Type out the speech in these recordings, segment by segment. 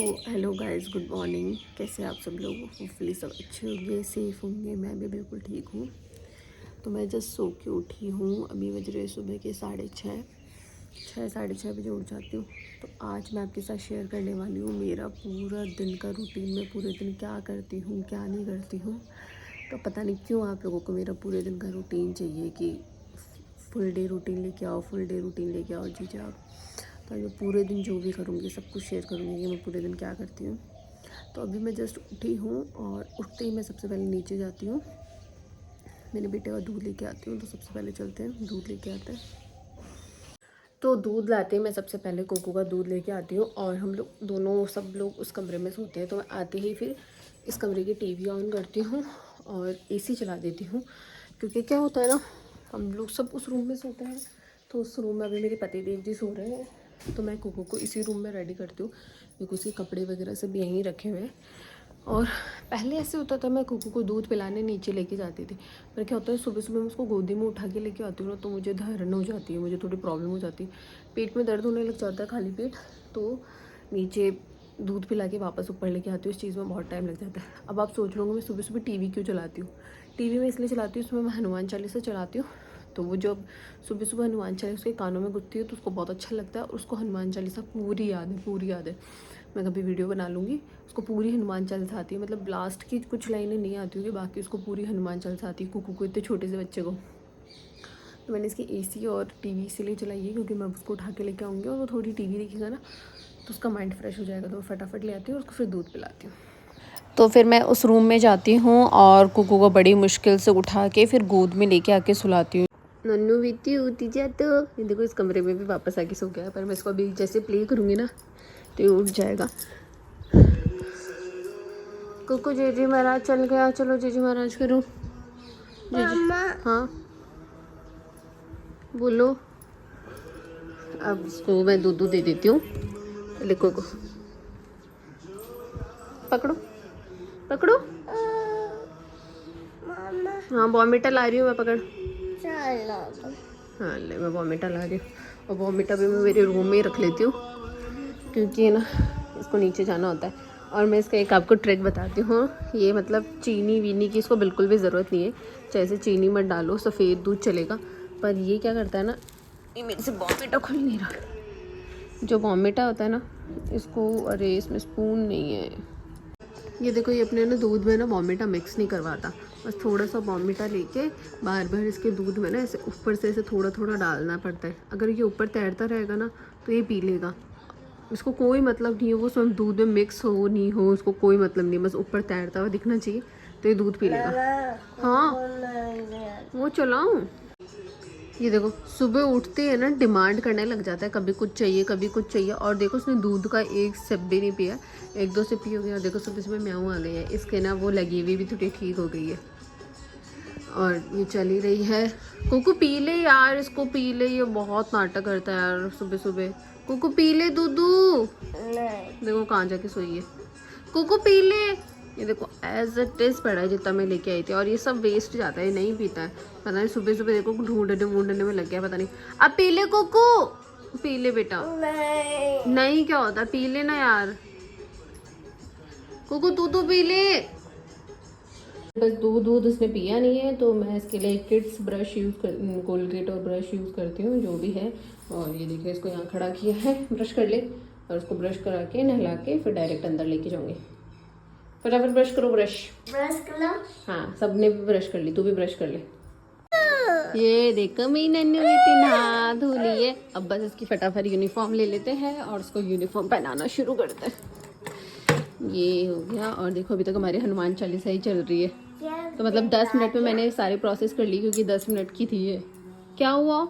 Hello guys, good morning. कैसे आप सब लोग? होपफुली सब अच्छे होंगे, सेफ़ होंगे। मैं भी बिल्कुल ठीक हूँ। तो मैं जस्ट सो के उठी हूँ। अभी बज रहे सुबह के 6:30 साढ़े 6 बजे उठ जाती हूँ। तो आज मैं आपके साथ शेयर करने वाली हूँ मेरा पूरा दिन का रूटीन। मैं पूरे दिन क्या करती हूँ, क्या नहीं करती हूँ। तो पता नहीं क्यों आप लोगों को मेरा पूरे दिन का रूटीन चाहिए कि फुल डे रूटीन लेके आओ, फुल डे रूटीन लेके आओ जीजा आप। तो मैं पूरे दिन जो भी करूँगी सब कुछ शेयर करूँगी कि मैं पूरे दिन क्या करती हूँ। तो अभी मैं जस्ट उठी हूँ और उठते ही मैं सबसे पहले नीचे जाती हूँ, मेरे बेटे का दूध लेके आती हूँ। तो सबसे पहले चलते हैं, दूध लेके आते हैं। तो दूध लाते ही मैं सबसे पहले कोको का दूध लेके आती हूँ और हम लोग दोनों सब लोग उस कमरे में सोते हैं। तो मैं आते ही फिर इस कमरे की टीवी ऑन करती हूँ और एसी चला देती हूँ, क्योंकि क्या होता है ना, हम लोग सब उस रूम में सोते हैं। तो उस रूम में अभी मेरे पति देव जी सो रहे हैं, तो मैं कोको को इसी रूम में रेडी करती हूँ, क्योंकि उसके कपड़े वगैरह सब यहीं रखे हुए हैं। और पहले ऐसे होता था, मैं कोको को दूध पिलाने नीचे लेके जाती थी। पर क्या होता है, सुबह सुबह मैं उसको गोदी में उठा के लेके आती हूँ ना, तो मुझे धैर्य हो जाती है, मुझे थोड़ी प्रॉब्लम हो जाती है, पेट में दर्द होने लग जाता है खाली पेट। तो नीचे दूध पिला के वापस ऊपर लेके आती हूँ, इस चीज़ में बहुत टाइम लग जाता है। अब आप सोच लोगे मैं सुबह सुबह टीवी क्यों चलाती हूँ। टीवी में इसलिए चलाती हूँ, उसमें मैं हनुमान चालीसा चलाती हूँ। तो वो जब सुबह सुबह हनुमान चालीसा उसके कानों में गुजती है तो उसको बहुत अच्छा लगता है, और उसको हनुमान चालीसा पूरी याद है, पूरी याद है। मैं कभी वीडियो बना लूँगी, उसको पूरी हनुमान चालीसा आती है। मतलब लास्ट की कुछ लाइनें नहीं आती होगी, बाकी उसको पूरी हनुमान चालीसा आती है, कुकू को, इतने छोटे से बच्चे को। तो मैंने इसकी एसी और टीवी इसीलिए चलाई है, क्योंकि मैं उसको उठा के लेके आऊँगी और वो थोड़ी टीवी देखेगा ना, तो उसका माइंड फ्रेश हो जाएगा। तो मैं फटाफट ले आती हूँ और उसको फिर दूध पिलाती हूँ। तो फिर मैं उस रूम में जाती हूँ और कुकू को बड़ी मुश्किल से उठा के फिर गोद में लेके आके सुलाती हूँ। नन्नू बेटी उठी जा। तो ये देखो, इस कमरे में भी वापस आके सो गया है, पर मैं इसको अभी जैसे प्ले करूँगी ना तो ये उठ जाएगा। कुकू, जीजी महाराज चल गया, चलो जीजी महाराज करो। हाँ बोलो। अब इसको मैं दूध दे देती हूँ। लिखो को पकड़ो पकड़ो। हाँ वॉमिटा ला रही हूँ मैं, पकड़। हाँ ले, मैं वॉमिटा ला रही हूँ। और वॉमिटा भी मैं मेरे रूम में ही रख लेती हूँ, क्योंकि है ना, इसको नीचे जाना होता है। और मैं इसका एक आपको ट्रिक बताती हूँ। ये मतलब चीनी वीनी की इसको बिल्कुल भी ज़रूरत नहीं है, चाहे से चीनी मत डालो, सफ़ेद दूध चलेगा। पर ये क्या करता है ना, ये मेरे से वॉमिटा खुल नहीं रहा। जो वॉमिटा होता है ना इसको, अरे इसमें स्पून नहीं है। ये देखो, ये अपने ना दूध में ना वॉमिटा मिक्स नहीं करवाता, बस थोड़ा सा वॉमिटा लेके बार बार इसके दूध में ना ऐसे ऊपर से ऐसे थोड़ा थोड़ा डालना पड़ता है। अगर ये ऊपर तैरता रहेगा ना तो ये पी लेगा। इसको कोई मतलब नहीं है वो स्वयं दूध में मिक्स हो नहीं हो, उसको कोई मतलब नहीं, बस ऊपर तैरता हुआ दिखना चाहिए तो ये दूध पी लेगा। हाँ वो चलाऊं। ये देखो, सुबह उठते हैं ना डिमांड करने लग जाता है, कभी कुछ चाहिए कभी कुछ चाहिए। और देखो, उसने दूध का एक सिप भी नहीं पिया, एक दो सिप हो गया। देखो सुबह सुबह म्याऊं आ गई है, इसके ना वो लगी हुई भी थोड़ी ठीक हो गई है। और ये चली रही है। कुकू पी ले यार, इसको पी ले, ये बहुत नाटक करता है यार सुबह सुबह। कुकू पी ले दूधू। देखो कहाँ जाके सोई है। कुकू पी ले। ये देखो एज इट इज़ पड़ा है जितना मैं लेके आई थी, और ये सब वेस्ट जाता है, नहीं पीता है। पता नहीं सुबह सुबह देखो ढूंढने वूंढने में लग गया, पता नहीं। अब पी ले कुकू, पी ले बेटा। नहीं क्या होता, पी ले ना यार। कुकू तू तो पी ले। बस दूध इसने पिया नहीं है, तो मैं इसके लिए किड्स ब्रश यूज़ कर, कोलगेट और ब्रश यूज़ करती हूँ जो भी है। और ये देखिए, इसको यहाँ खड़ा किया है, ब्रश कर ले। और उसको ब्रश करा के नहला के फिर डायरेक्ट अंदर लेके जाऊँगी। फटाफट ब्रश करो, ब्रश कर लो। हाँ सबने भी ब्रश कर ली, तू भी ब्रश कर ले। ये देखो मेरी नन्नू बेटी नहा धो ली है। अब बस इसकी फटाफट यूनिफॉर्म ले लेते हैं और उसको यूनिफॉर्म पहनाना शुरू करते हैं। ये हो गया। और देखो अभी तक हमारी हनुमान चालीसा ही चल रही है। तो मतलब 10 मिनट में मैंने सारी प्रोसेस कर ली, क्योंकि 10 मिनट की थी ये। क्या हुआ?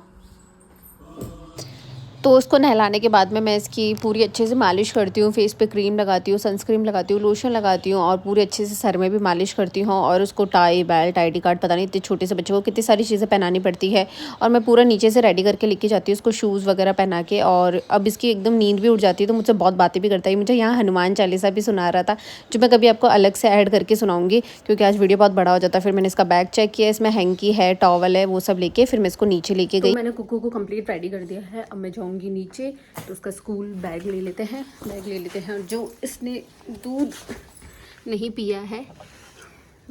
तो उसको नहलाने के बाद में मैं इसकी पूरी अच्छे से मालिश करती हूँ, फेस पे क्रीम लगाती हूँ, सनस्क्रीन लगाती हूँ, लोशन लगाती हूँ, और पूरे अच्छे से सर में भी मालिश करती हूँ। और उसको टाई बेल्ट आईडी कार्ड, पता नहीं इतने छोटे से बच्चे को कितनी सारी चीज़ें पहनानी पड़ती है। और मैं पूरा नीचे से रेडी करके लेके जाती हूँ उसको, शूज़ वगैरह पहना के। और अब इसकी एकदम नींद भी उठ जाती है, तो मुझसे बहुत बातें भी करता है। मुझे यहाँ हनुमान चालीसा भी सुना रहा था, जो मैं कभी आपको अलग से ऐड करके सुनाऊँगी, क्योंकि आज वीडियो बहुत बड़ा हो जाता है। फिर मैंने इसका बैग चेक किया, इसमें हैंकी है, टॉवल है, वो सब लेके फिर मैं इसको नीचे लेके गई। मैंने कुकू को कंप्लीट रेडी कर दिया है। अब मैं जाऊँगी जाऊंगी नीचे तो उसका स्कूल बैग ले लेते हैं और जो इसने दूध नहीं पिया है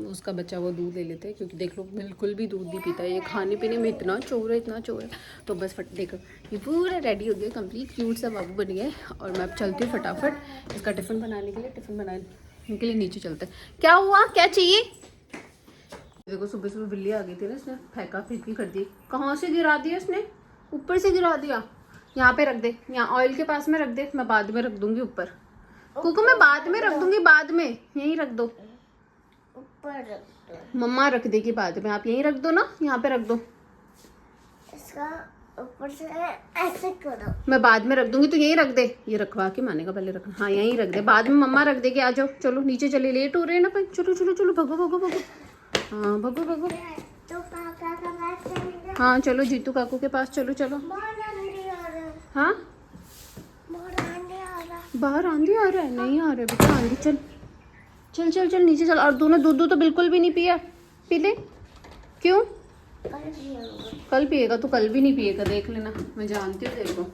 उसका बच्चा वो दूध ले लेते हैं, क्योंकि देख लो बिल्कुल भी दूध नहीं पीता है ये, खाने पीने में इतना चोर है। तो बस फट देखो ये पूरा रेडी हो गया, कंप्लीट क्यूट सा बाबू बन गया है। और मैं अब चलती हूँ फटाफट इसका टिफ़िन बनाने के लिए नीचे चलते हैं। क्या हुआ, क्या चाहिए? देखो सुबह सुबह बिल्ली आ गई थी ना, इसने फेंका फेंकी कर दी। कहाँ से गिरा दिया इसने? ऊपर से गिरा दिया। यहाँ पे रख दे, यहाँ ऑयल के पास में रख दे, मैं बाद में रख दूंगी ऊपर। कुकू मैं बाद में रख दूंगी, बाद में यहीं रख दो, ऊपर रख दो। मम्मा रख देगी बाद में, आप यहीं रख दो ना, यहाँ पे रख दो। इसका ऊपर से ऐसे करो, मैं बाद में रख दूंगी, तो यहीं रख दे। ये रखवा के मानेगा, पहले रखना। हाँ यहीं रख दे, बाद में मम्मा रख देगी। आ जाओ चलो नीचे चले, लेट हो रहे हैं ना भाई। चलो चलो चलो, भगो भगो भगो। हाँ भगो भगो। तो काका का पास चलेंगे। हाँ चलो जीतू काकू के पास चलो चलो। हाँ बाहर आंधी आ रहा है? नहीं आ रहा है बेटा आंधी। चल चल चल चल नीचे चल। और तूने दूध तो बिल्कुल भी नहीं पिया, पी ले। क्यों? कल पिएगा, तो कल भी नहीं पिएगा, देख लेना, मैं जानती हूँ तेरे को।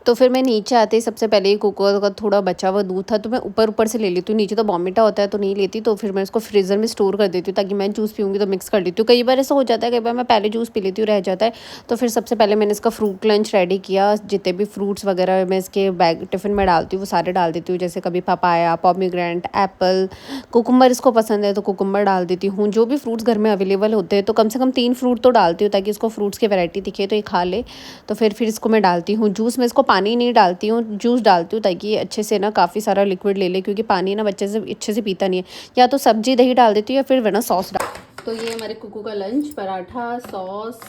तो फिर मैं नीचे आते ही सबसे पहले ही कोको का थोड़ा बचा हुआ दूध था तो मैं ऊपर से ले लेती हूँ, नीचे तो बॉमिटा होता है तो नहीं लेती। तो फिर मैं इसको फ्रीज़र में स्टोर कर देती हूँ ताकि मैं जूस पीऊँगी तो मिक्स कर लेती हूँ। कई बार ऐसा हो जाता है, कई बार मैं पहले जूस पी लेती हूँ, रह जाता है। तो फिर सबसे पहले मैंने इसका फ्रूट लंच रेडी किया। जितने भी फ्रूट्स वगैरह मैं इसके बैग टिफ़िन में डालती हूँ वो सारे डाल देती हूँ, जैसे कभी पपाया, पोमीग्रेनेट, एप्पल, कुकुम्बर इसको पसंद है तो कुकुम्बर डाल देती हूँ। जो भी फ्रूट्स घर में अवेलेबल होते हैं तो कम से कम 3 फ्रूट तो डालती हूँ ताकि इसको फ्रूट्स की वैरायटी दिखे तो ये खा ले। तो फिर इसको मैं डालती हूँ जूस में, इसको पानी नहीं डालती हूँ, जूस डालती हूँ ताकि ये अच्छे से ना काफ़ी सारा लिक्विड ले ले, क्योंकि पानी ना बच्चे से अच्छे से पीता नहीं है। या तो सब्जी दही डाल देती हूँ या फिर वरना सॉस डाल। तो ये हमारे कुकू का लंच, पराठा, सॉस,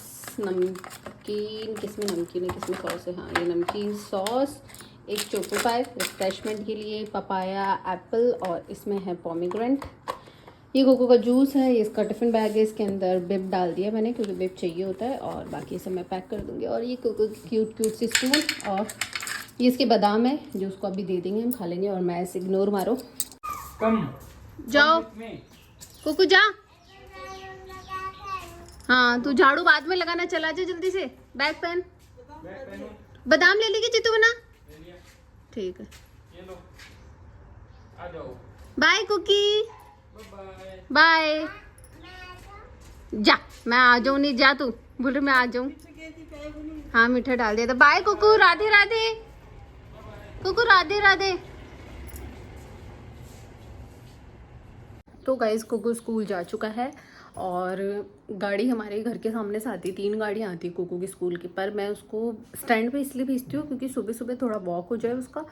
नमकीन, किसमें नमकीन है किसमें सॉस है, हाँ ये नमकीन सॉस, एक चोको पाई रिफ्रेशमेंट के लिए, पपाया, एप्पल और इसमें है पोमीग्रेनेट। ये कोको का जूस है, ये इसका टिफ़िन बैग है, इसके अंदर बिब डाल दिया मैंने क्योंकि बिब चाहिए होता है। और बाकी सब मैं पैक कर दूँगी। और ये कोको की क्यूट सी स्पून, और ये इसके बादाम है जो उसको अभी दे देंगे, हम खा लेंगे। और मैं ऐसे इग्नोर मारो, कम जाओ कोको जा। हाँ तू झाड़ू बाद में लगाना, चला जा जल्दी से, बैग पहन। बादाम ले लीजिए जीतू बना, ठीक है। Bye Cookie, bye. जा, मैं आ जाऊँ, नहीं जा तू, बोल रही मैं आ जाऊँ। हाँ मीठा डाल दिया था। बाय कुकू, राधे राधे कुकू, राधे राधे। तो गाइस कुकू स्कूल जा चुका है और गाड़ी हमारे घर के सामने से आती है, 3 गाड़ियाँ आती है कुकू की स्कूल की। पर मैं उसको स्टैंड पे इसलिए भेजती हूँ क्योंकि सुबह सुबह थोड़ा वॉक हो जाए उसका,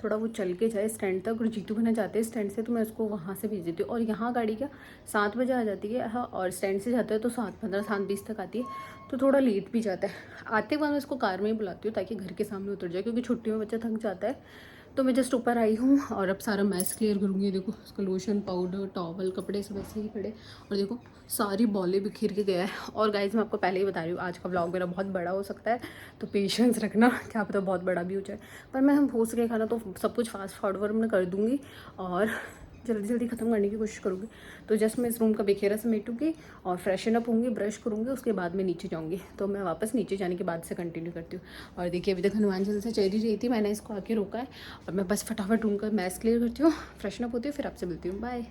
थोड़ा वो चल के जाए स्टैंड तक। और जीतू बना जाते हैं स्टैंड से तो मैं उसको वहाँ से भेज देती हूँ। और यहाँ गाड़ी क्या 7 बजे आ जाती है, हाँ, और स्टैंड से जाता है तो 7:15 7:20 तक आती है, तो थोड़ा लेट भी जाता है। आते वक्त मैं उसको कार में ही बुलाती हूँ ताकि घर के सामने उतर जाए, क्योंकि छुट्टियों में बच्चा थक जाता है। तो मैं जस्ट ऊपर आई हूँ और अब सारा मैस क्लियर करूँगी। देखो उसका लोशन, पाउडर, टॉवल, कपड़े सब ऐसे ही पड़े, और देखो सारी बॉलें बिखर के गया है। और गाइज मैं आपको पहले ही बता रही हूँ आज का व्लॉग मेरा बहुत बड़ा हो सकता है, तो पेशेंस रखना, क्या पता बहुत बड़ा भी हो जाए। पर मैं हम हो सके खाना तो सब कुछ फास्ट फॉरवर्ड में कर दूँगी और जल्दी जल्दी ख़त्म करने की कोशिश करूँगी। तो जस्ट मैं इस रूम का बिखेरा समेटूँगी और फ्रेशन अप होंगी, ब्रश करूँगी, उसके बाद मैं नीचे जाऊँगी। तो मैं वापस नीचे जाने के बाद से कंटिन्यू करती हूँ। और देखिए अभी तक हनुमान चालीसा चल ही रही थी, मैंने इसको आके रोका है और मैं बस फटाफट रूम का मैस क्लियर करती हूँ, फ्रेशन अप होती हूँ, फिर आपसे मिलती हूँ। बाय।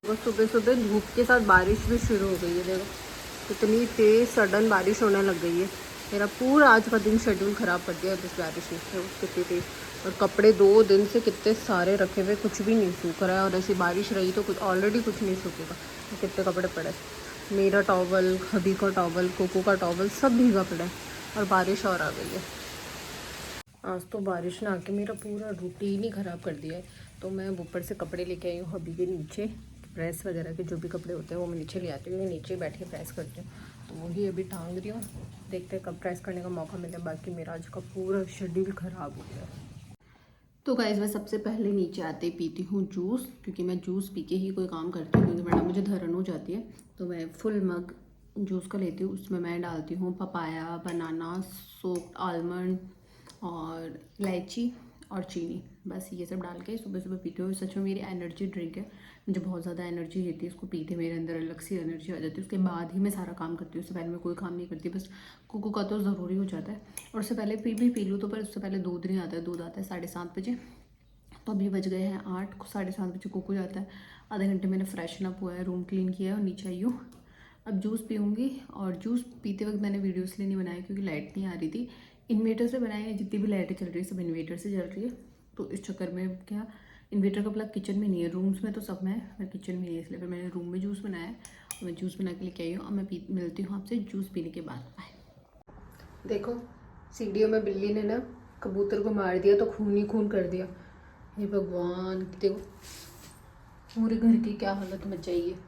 वो सुबह सुबह धूप के साथ बारिश भी शुरू हो गई है, देखो इतनी तेज़ सडन बारिश होने लग गई है। मेरा पूरा आज का दिन शेड्यूल ख़राब कर दिया इस बारिश ने, कितनी तेज़। और कपड़े 2 दिन से कितने सारे रखे हुए, कुछ भी नहीं सूख रहा है। और ऐसी बारिश रही तो कुछ ऑलरेडी कुछ नहीं सूखेगा। तो कितने कपड़े पड़े, मेरा टॉवल, हबी का टॉवल, कोको का टॉवल, सब भीगा पड़ा है। और बारिश और आ गई है। आज तो बारिश ने आके मेरा पूरा रूटीन ही ख़राब कर दिया है। तो मैं ऊपर से कपड़े लेके आई हूँ हबी के नीचे, प्रेस वगैरह के जो भी कपड़े होते हैं वो मैं नीचे ले आती हूँ, नीचे बैठ के प्रेस करती हूँ। तो वही अभी टांग रही हूँ, देखते हैं कब प्रेस करने का मौका मिले। बाकी मेरा आज का पूरा शेड्यूल ख़राब हो गया। तो गाइस मैं सबसे पहले नीचे आते ही पीती हूँ जूस, क्योंकि मैं जूस पी के ही कोई काम करती हूँ, क्योंकि वरना मुझे धरन हो जाती है। तो मैं फुल मग जूस का लेती हूँ, उसमें मैं डालती हूँ पपाया, बनाना, सोक्ड आलमंड और इलायची और चीनी, बस ये सब डाल के सुबह सुबह पीती हूँ। सच में मेरी एनर्जी ड्रिंक है, मुझे बहुत ज़्यादा एनर्जी देती है, उसको पीते मेरे अंदर अलग सी एनर्जी आ जाती है। उसके बाद ही मैं सारा काम करती हूँ, उससे पहले मैं कोई काम नहीं करती। बस कुकू का तो ज़रूरी हो जाता है, और उससे पहले पी लूँ तो, पर उससे पहले दूध नहीं आता है। दूध आता है 7:30 बजे, तो अभी बज गए हैं 8, 7:30 बजे कुकू जाता है। आधे घंटे मैंने फ्रेशन अप हुआ है, रूम क्लीन किया है और नीचे आई हूँ। अब जूस पीऊँगी, और जूस पीते वक्त मैंने वीडियो इसलिए नहीं बनाया क्योंकि लाइट नहीं आ रही थी। इन्वेटर से बनाई है, जितनी भी लाइटें चल रही है सब इन्वेटर से चल रही है, तो इस चक्कर में क्या, इन्वेटर का प्लग किचन में नहीं है, रूम्स में तो सब में है, पर किचन में नहीं है, इसलिए फिर मैंने रूम में जूस बनाया है। और मैं जूस बना के लेके आई हूँ। अब मैं मिलती हूँ आपसे जूस पीने के बाद। बाय। देखो सीढ़ियों में बिल्ली ने ना कबूतर को मार दिया, तो खून ही खून कर दिया। हे भगवान, देखो पूरे घर की क्या हालत मचाई है।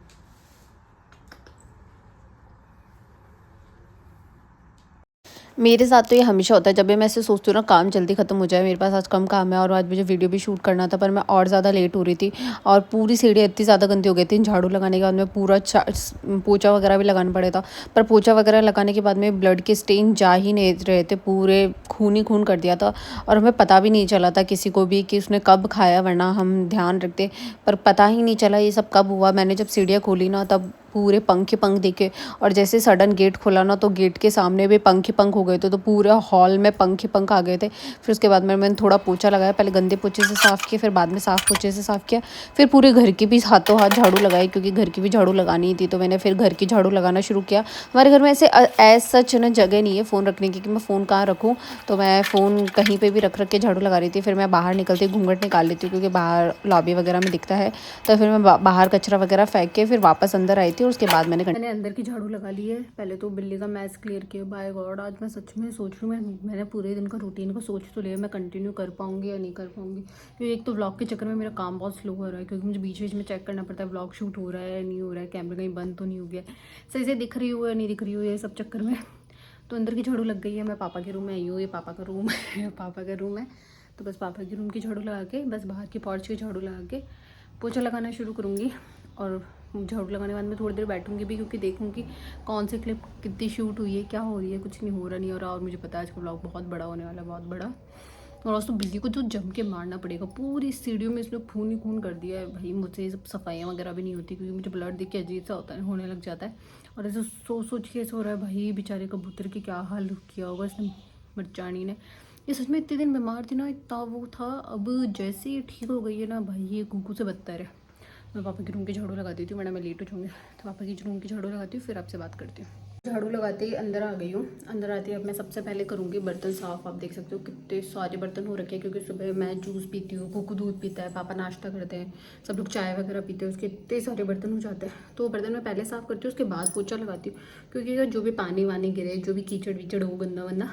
मेरे साथ तो ये हमेशा होता है, जब भी मैं ऐसे सोचती हूँ ना काम जल्दी ख़त्म हो जाए, मेरे पास आज कम काम है और आज मुझे वीडियो भी शूट करना था, पर मैं और ज़्यादा लेट हो रही थी और पूरी सीढ़ी इतनी ज़्यादा गंदी हो गई थी। झाड़ू लगाने के बाद में पूरा पोछा वगैरह भी लगाना पड़ा था, पर पोछा वगैरह लगाने के बाद में ब्लड के स्टेन जा ही नहीं रहे थे, पूरे खून ही खून कर दिया था। और हमें पता भी नहीं चला था किसी को भी कि उसने कब खाया, वरना हम ध्यान रखते, पर पता ही नहीं चला ये सब कब हुआ। मैंने जब सीढ़ियाँ खोली ना, तब पूरे पंख ही पंख दिखे, और जैसे सडन गेट खोला ना, तो गेट के सामने भी पंख ही पंख हो गए थे, तो पूरे हॉल में पंख ही पंख आ गए थे। फिर उसके बाद मैंने थोड़ा पोछा लगाया, पहले गंदे पोछे से साफ़ किया, फिर बाद में साफ़ पोछे से साफ़ किया, फिर पूरे घर की भी हाथों हाथ झाड़ू लगाई, क्योंकि घर की भी झाड़ू लगानी थी, तो मैंने फिर घर की झाड़ू लगाना शुरू किया। हमारे घर में ऐसे एज सच ना जगह नहीं है फ़ोन रखने की, कि मैं फ़ोन कहाँ रखूँ, तो मैं फ़ोन कहीं पर भी रख के झाड़ू लगा रही थी। फिर मैं बाहर निकलती घूंघट निकाल लेती हूँ, क्योंकि बाहर लॉबी वगैरह में दिखता है, तो फिर मैं बाहर कचरा वगैरह फेंक के फिर वापस अंदर आई थी, और उसके बाद मैंने अंदर की झाड़ू लगा ली है। पहले तो बिल्ली का मैस क्लियर किया। बाय गॉड, आज मैं सच में सोच रही हूँ, मैंने पूरे दिन का रूटीन को सोच तो लिया, मैं कंटिन्यू कर पाऊंगी या नहीं कर पाऊंगी, क्योंकि एक तो व्लॉग के चक्कर में मेरा काम बहुत स्लो हो रहा है, क्योंकि मुझे बीच बीच में चेक करना पड़ता है व्लॉग शूट हो रहा है या नहीं हो रहा है, कैमरा कहीं बंद तो नहीं हो गया, सही से दिख रही हो या नहीं दिख रही हो, ये सब चक्कर में तो अंदर की झाड़ू लग गई है। मैं पापा के रूम में आई हूँ, ये पापा का रूम है, पापा का रूम है, तो बस पापा के रूम की झाड़ू लगा के, बस बाहर की पोर्च की झाड़ू लगा के पोछा लगाना शुरू करूँगी। और झाड़ू लगाने के बाद मैं थोड़ी देर बैठूंगी भी, क्योंकि देखूंगी कौन सी क्लिप कितनी शूट हुई है, क्या हो रही है, कुछ नहीं हो रहा नहीं हो रहा। और मुझे पता है आज का व्लॉग बहुत बड़ा होने वाला है, बहुत बड़ा। और आज तो बिल्ली को जो जम के मारना पड़ेगा, पूरी सीढ़ियों में इसने खून ही खून कर दिया है भाई। मुझसे ये सब सफाइयाँ वगैरह भी नहीं होती, क्योंकि मुझे ब्लड देख के अजीब सा होता है, होने लग जाता है। और ऐसे सोच के ऐसा हो रहा है भाई, बेचारे कबूतर की क्या हाल किया होगा इसने, मरचानी ने। ये सच में इतने दिन बीमार थी ना, इतना वो था, अब जैसे ही ठीक हो गई है ना भाई, ये कुकू से बदतर है। मैं पापा की रूम की झाड़ू लगा देती हूँ, वरना मैं लेट हो जाऊँगी, तो पापा की रूम की झाड़ू लगाती हूँ, फिर आपसे बात करती हूँ। झाड़ू लगाते ही अंदर आ गई हूँ। अंदर आते ही अब मैं सबसे पहले करूँगी बर्तन साफ़। आप देख सकते हो कितने सारे बर्तन हो रखे हैं, क्योंकि सुबह मैं जूस पीती हूँ, कुकू दूध पीता है, पापा नाश्ता करते हैं, सब लोग चाय वगैरह पीते हैं, उसके इतने सारे बर्तन हो जाते हैं। तो बर्तन मैं पहले साफ़ करती हूँ, उसके बाद पोछा लगाती हूँ, क्योंकि जो भी पानी वानी गिरे, जो भी कीचड़ वीचड़ हो, गंदा वंदा,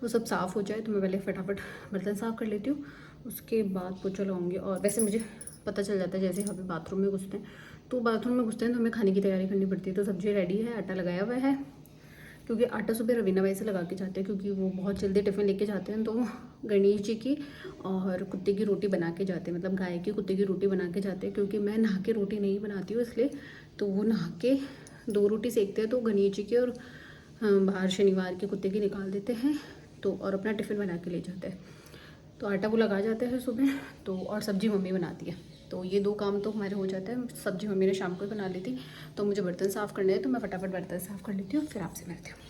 वो सब साफ़ हो जाए, तो मैं पहले फटाफट बर्तन साफ़ कर लेती हूँ, उसके बाद पोछा लगाऊंगी। और वैसे मुझे पता चल जाता है, जैसे हम बाथरूम में घुसते हैं, तो बाथरूम में घुसते हैं तो हमें खाने की तैयारी करनी पड़ती है। तो सब्जी रेडी है, आटा लगाया हुआ है, क्योंकि आटा सुबह रवीना भाई से लगा के जाते हैं, क्योंकि वो बहुत जल्दी टिफ़िन लेके जाते हैं, तो गणेश जी की और कुत्ते की रोटी बना के जाते हैं, मतलब गाय की कुत्ते की रोटी बना के जाते हैं, क्योंकि मैं नहा के रोटी नहीं बनाती हूँ इसलिए। तो वो नहा के 2 रोटी सेकते हैं, तो गणेश जी की और बाहर शनिवार के कुत्ते की निकाल देते हैं, तो और अपना टिफ़िन बना के ले जाते हैं। तो आटा वो लगा जाते हैं सुबह, तो और सब्ज़ी मम्मी बनाती है, तो ये 2 काम तो हमारे हो जाते हैं। सब्ज़ी मम्मी ने शाम को ही बना ली थी, तो मुझे बर्तन साफ़ करने हैं, तो मैं फटाफट बर्तन साफ़ कर लेती हूँ, फिर आपसे मिलती हूँ।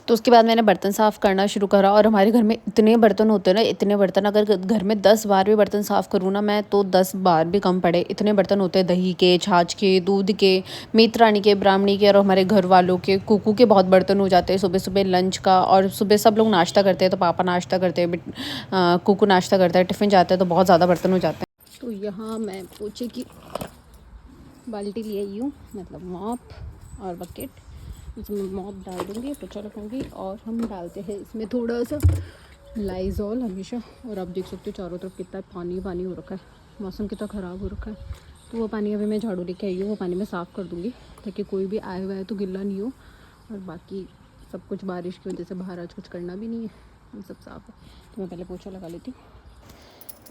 तो उसके बाद मैंने बर्तन साफ़ करना शुरू करा, और हमारे घर में इतने बर्तन होते हैं ना, इतने बर्तन, अगर घर में 10 बार भी बर्तन साफ़ करूँ ना मैं, तो 10 बार भी कम पड़े, इतने बर्तन होते हैं। दही के, छाछ के, दूध के, मित्राणी के, ब्राह्मणी के, और हमारे घर वालों के, कुकू के बहुत बर्तन हो जाते हैं सुबह सुबह लंच का। और सुबह सब लोग नाश्ता करते हैं, तो पापा नाश्ता करते हैं, कुकू नाश्ता करता है, टिफ़िन जाता है, तो बहुत ज़्यादा बर्तन हो जाते हैं। तो यहाँ मैं पोछे की बाल्टी ले आई हूँ, मतलब मॉप और बकेट, इसमें मॉप डाल दूँगी, पोछा रखूँगी, और हम डालते हैं इसमें थोड़ा सा लाइजॉल हमेशा। और आप देख सकते हो चारों तरफ कितना पानी पानी हो रखा है, मौसम कितना ख़राब हो रखा है। तो वो पानी अभी मैं झाड़ू लेके आई हूँ, वो पानी मैं साफ़ कर दूँगी, ताकि कोई भी आया हुआ है तो गिल्ला नहीं हो। और बाकी सब कुछ बारिश की वजह से बाहर आज कुछ करना भी नहीं है, हम सब साफ़ है, तो मैं पहले पोछा लगा लेती हूँ।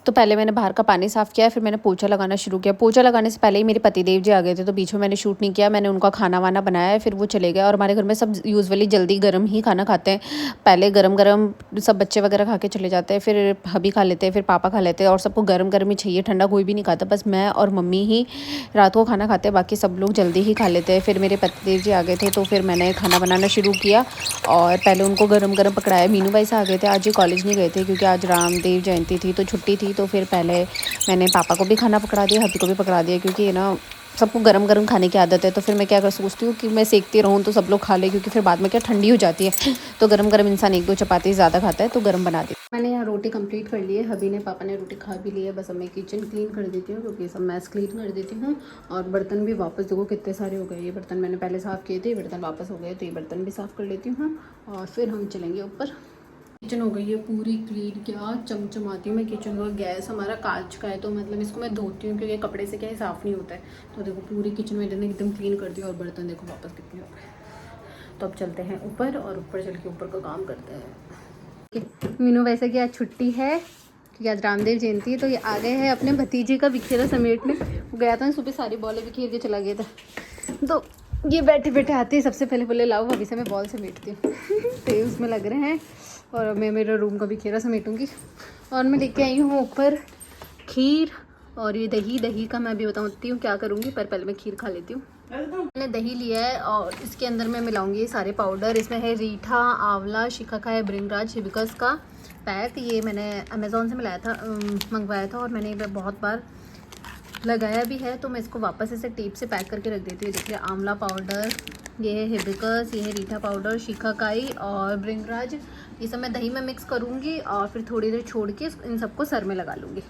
तो पहले मैंने बाहर का पानी साफ़ किया, फिर मैंने पोछा लगाना शुरू किया। पोछा लगाने से पहले ही मेरे पतिदेव जी आ गए थे, तो बीच में मैंने शूट नहीं किया। मैंने उनका खाना वाना बनाया, फिर वो चले गए। और हमारे घर में सब यूजुअली जल्दी गर्म ही खाना खाते हैं। पहले गरम गरम सब बच्चे वगैरह खा के चले जाते हैं, फिर हबी खा लेते हैं, फिर पापा खा लेते हैं, और सबको गरम गरम ही चाहिए, ठंडा कोई भी नहीं खाता। बस मैं और मम्मी ही रात को खाना खाते हैं, बाकी सब लोग जल्दी ही खा लेते हैं। फिर मेरे पतिदेव जी आ गए थे, तो फिर मैंने खाना बनाना शुरू किया और पहले उनको गरम गरम पकड़ाया। मीनू भाई से आ गए थे, आज ये कॉलेज नहीं गए थे क्योंकि आज रामदेव जयंती थी, तो छुट्टी थी। तो फिर पहले मैंने पापा को भी खाना पकड़ा दिया, हबी को भी पकड़ा दिया, क्योंकि ना सबको गरम गरम खाने की आदत है। तो फिर मैं क्या कर सोचती हूँ कि मैं सेकती रहूँ तो सब लोग खा ले, क्योंकि फिर बाद में क्या ठंडी हो जाती है। तो गरम गरम इंसान 1-2 चपाती ज़्यादा खाता है, तो गरम बना दी। मैंने यहाँ रोटी कंप्लीट कर ली है, हबी ने पापा ने रोटी खा भी ली है। बस अब मैं किचन क्लीन कर देती हूँ, क्योंकि सब मैस क्लीन कर देती हूँ। और बर्तन भी वापस देखो कितने सारे हो गए। ये बर्तन मैंने पहले साफ़ किए थे, बर्तन वापस हो गए, तो ये बर्तन भी साफ़ कर लेती हूँ और फिर हम चलेंगे ऊपर। किचन हो गई है पूरी क्लीन, क्या चमचमाती हूँ मैं किचन को। गैस हमारा कांच का है, तो मतलब इसको मैं धोती हूँ, क्योंकि कपड़े से क्या है साफ़ नहीं होता है। तो देखो पूरी किचन मैंने एकदम क्लीन कर दिया, और बर्तन देखो वापस कितने हो गए। तो अब चलते हैं ऊपर, और ऊपर चल के ऊपर का काम करते हैं। मीनू वैसे कि आज छुट्टी है, क्योंकि आज रामदेव जयंती है, तो ये आ गए हैं अपने भतीजे का बिखेरा समेटने। वो गया था सुबह, सारी बॉलें बिखेर के चला गया था। तो ये बैठे बैठे आते हैं, सबसे पहले बोले लाओ अभी से मैं बॉल समेटती हूँ। तो ये उसमें लग रहे हैं, और मैं मेरा रूम का बिखेरा समेटूंगी। और मैं लेके आई हूँ ऊपर खीर और ये दही का मैं अभी बताती हूँ क्या करूँगी, पर पहले मैं खीर खा लेती हूँ। मैंने दही लिया है और इसके अंदर मैं मिलाऊंगी सारे पाउडर। इसमें है रीठा, आंवला, शिकाकाई, भृंगराज, हिबिस्कस का पैक। ये मैंने अमेज़ोन से मंगवाया था, और मैंने एक बहुत बार लगाया भी है। तो मैं इसको वापस ऐसे टेप से पैक करके रख देती हूँ। देखिए आंवला पाउडर, ये है हिबिस्कस, ये है रीठा पाउडर, शिकाकाई और भृंगराज। ये सब मैं दही में मिक्स करूँगी और फिर थोड़ी देर छोड़ के इन सबको सर में लगा लूँगी।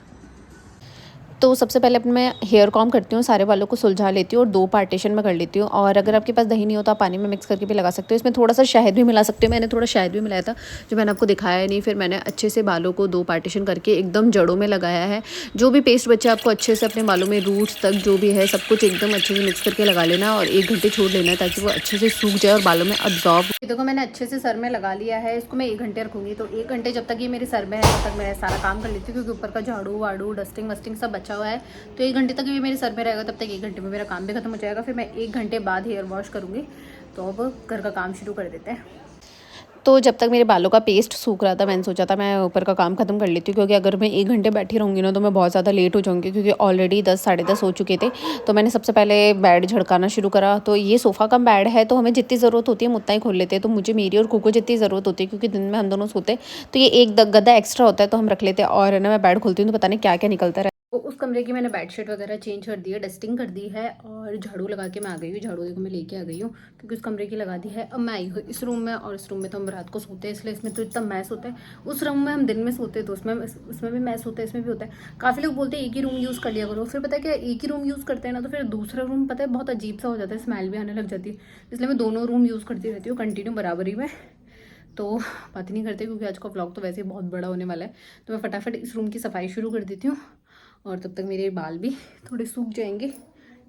तो सबसे पहले अपने मैं हेयर कॉम करती हूँ, सारे बालों को सुलझा लेती हूँ और 2 पार्टीशन में कर लेती हूँ। और अगर आपके पास दही नहीं हो तो आप पानी में मिक्स करके भी लगा सकते हो। इसमें थोड़ा सा शहद भी मिला सकते हो। मैंने थोड़ा शहद भी मिलाया था, जो मैंने आपको दिखाया नहीं। फिर मैंने अच्छे से बालों को 2 पार्टीशन करके एकदम जड़ों में लगाया है। जो भी पेस्ट बचे आपको अच्छे से अपने बालों में रूट्स तक जो भी है सब कुछ एकदम अच्छे से मिक्स करके लगा लेना, और 1 घंटे छोड़ लेना है, ताकि वो अच्छे से सूख जाए और बालों में अब्जॉर्ब। देखो मैंने अच्छे से सर में लगा लिया है। इसको मैं 1 घंटे रखूँगी। तो 1 घंटे जब तक ये मेरे सर में है तब तक मैं सारा काम कर लेती हूँ, क्योंकि ऊपर का झाड़ू वाड़ू डस्टिंग वस्टिंग सब बचा हुआ है। तो 1 घंटे तक ये मेरे सर में रहेगा, तब तक 1 घंटे में मेरा काम भी खत्म हो जाएगा। फिर मैं 1 घंटे बाद हेयर वॉश करूँगी। तो अब घर का काम शुरू कर देते हैं। तो जब तक मेरे बालों का पेस्ट सूख रहा था, मैंने सोचा था मैं ऊपर का काम खत्म कर लेती हूँ, क्योंकि अगर मैं 1 घंटे बैठी रहूँगी ना तो मैं बहुत ज़्यादा लेट हो जाऊँगी, क्योंकि ऑलरेडी 10 साढ़े 10 हो चुके थे। तो मैंने सबसे पहले बेड झड़काना शुरू करा। तो ये सोफ़ा कम बेड है, तो हमें जितनी ज़रूरत होती है हम उतना ही खोल लेते हैं। तो मुझे मेरी और कुकू जितनी ज़रूरत होती है, क्योंकि दिन में हम दोनों सोते हैं, तो ये एक गद्दा एक्स्ट्रा होता है, तो हम रख लेते हैं। और ना मैं बेड खोलती हूँ तो पता नहीं क्या क्या निकलता है। तो उस कमरे की मैंने बेडशीट वगैरह चेंज कर दी है, डस्टिंग कर दी है, और झाड़ू लगा के मैं आ गई हूँ। झाड़ू देखो मैं लेके आ गई हूँ, क्योंकि उस कमरे की लगा दी है। अब मैं आई हूँ इस रूम में, और इस रूम में तो हम रात को सोते हैं, इसलिए इसमें तो इतना मैस होता है। उस रूम में हम दिन में सोते हैं, तो उसमें भी मैस होता है, इसमें भी होता है। काफ़ी लोग बोलते हैं एक ही रूम यूज़ कर लिया करो। फिर पता है क्या, एक ही रूम यूज़ करते हैं ना, तो फिर दूसरा रूम पता है बहुत अजीब सा हो जाता है, स्मेल भी आने लग जाती है। इसलिए मैं दोनों रूम यूज़ करती रहती हूँ कंटिन्यू बराबरी में। तो बात नहीं करते, क्योंकि आज का व्लॉग तो वैसे ही बहुत बड़ा होने वाला है। तो मैं फटाफट इस रूम की सफाई शुरू कर देती हूँ, और तब तक मेरे बाल भी थोड़े सूख जाएंगे।